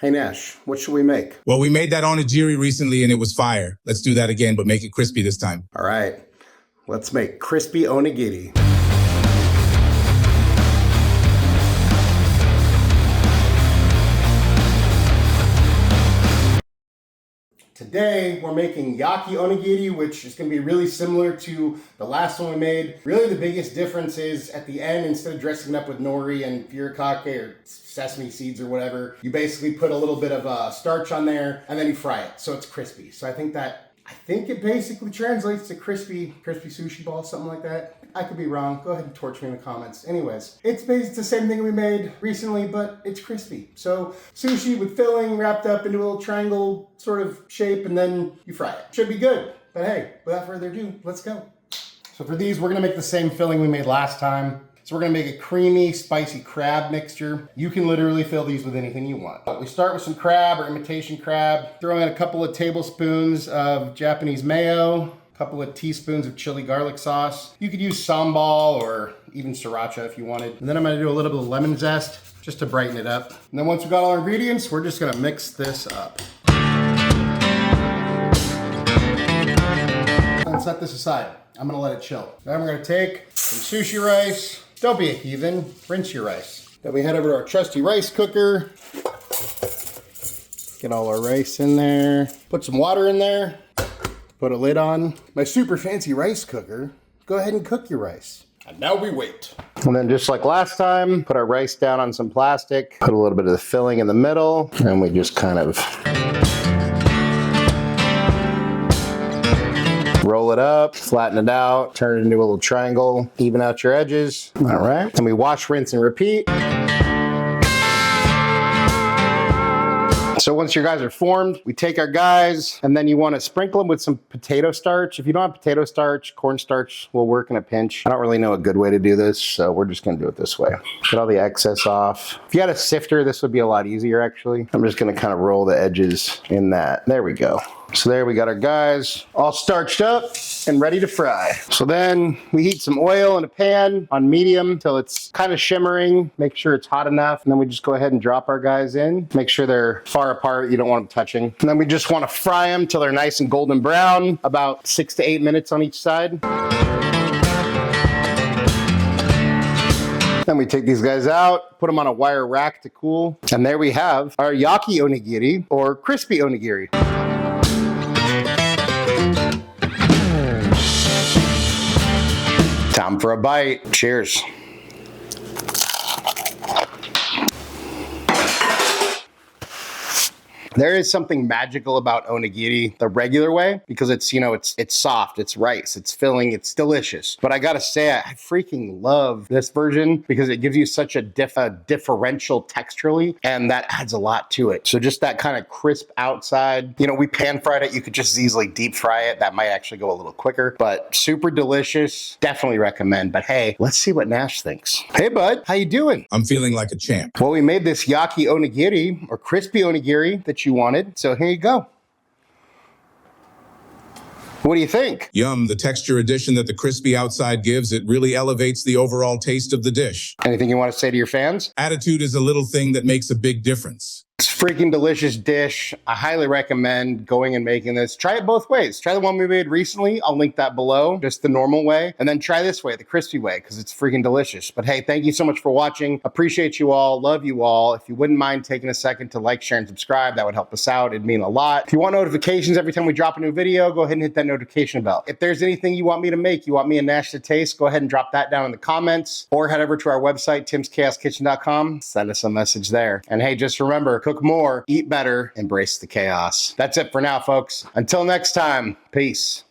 Hey Nash, what should we make? Well, we made that onigiri recently and it was fire. Let's do that again, but make it crispy this time. All right, let's make crispy onigiri. Today, we're making Yaki Onigiri, which is going to be really similar to the last one we made. Really, the biggest difference is at the end, instead of dressing it up with nori and furikake or sesame seeds or whatever, you basically put a little bit of starch on there and then you fry it so it's crispy. So I think it basically translates to crispy sushi balls, something like that. I could be wrong. Go ahead and torch me in the comments. Anyways, it's basically the same thing we made recently, but it's crispy. So sushi with filling wrapped up into a little triangle sort of shape, and then you fry it. Should be good. But hey, without further ado, let's go. So for these, we're gonna make the same filling we made last time. So we're gonna make a creamy, spicy crab mixture. You can literally fill these with anything you want. But we start with some crab or imitation crab. Throw in a couple of tablespoons of Japanese mayo, a couple of teaspoons of chili garlic sauce. You could use sambal or even sriracha if you wanted. And then I'm gonna do a little bit of lemon zest just to brighten it up. And then once we've got all our ingredients, we're just gonna mix this up. And set this aside. I'm gonna let it chill. Then we're gonna take some sushi rice. Don't be a heathen, rinse your rice. Then we head over to our trusty rice cooker. Get all our rice in there. Put some water in there. Put a lid on. My super fancy rice cooker. Go ahead and cook your rice. And now we wait. And then just like last time, put our rice down on some plastic. Put a little bit of the filling in the middle. And we just kind of roll it up, flatten it out, turn it into a little triangle, even out your edges. All right. And we wash, rinse, and repeat. So once your guys are formed, we take our guys, and then you want to sprinkle them with some potato starch. If you don't have potato starch, cornstarch will work in a pinch. I don't really know a good way to do this, so we're just going to do it this way. Get all the excess off. If you had a sifter, this would be a lot easier, actually. I'm just going to kind of roll the edges in that. There we go. So there we got our guys all starched up and ready to fry. So then we heat some oil in a pan on medium until it's kind of shimmering. Make sure it's hot enough. And then we just go ahead and drop our guys in. Make sure they're far apart. You don't want them touching. And then we just want to fry them till they're nice and golden brown, about 6 to 8 minutes on each side. Then we take these guys out, put them on a wire rack to cool. And there we have our Yaki Onigiri, or crispy onigiri. Time for a bite. Cheers. There is something magical about onigiri the regular way because it's, you know, it's soft, it's rice, it's filling, it's delicious. But I gotta say, I freaking love this version because it gives you such a differential texturally, and that adds a lot to it. So just that kind of crisp outside, you know, we pan fried it. You could just easily deep fry it. That might actually go a little quicker, but super delicious. Definitely recommend. But hey, let's see what Nash thinks. Hey bud, how you doing? I'm feeling like a champ. Well, we made this Yaki Onigiri, or crispy onigiri, that you wanted. So here you go. What do you think? Yum, the texture addition that the crispy outside gives, it really elevates the overall taste of the dish. Anything you want to say to your fans? Attitude is a little thing that makes a big difference. It's a freaking delicious dish. I highly recommend going and making this. Try it both ways. Try the one we made recently. I'll link that below, just the normal way. And then try this way, the crispy way, because it's freaking delicious. But hey, thank you so much for watching. Appreciate you all. Love you all. If you wouldn't mind taking a second to like, share, and subscribe, that would help us out. It'd mean a lot. If you want notifications every time we drop a new video, go ahead and hit that notification bell. If there's anything you want me to make, you want me and Nash to taste, go ahead and drop that down in the comments, or head over to our website, timschaoskitchen.com. Send us a message there. And hey, just remember, cook more, eat better, embrace the chaos. That's it for now, folks. Until next time, peace.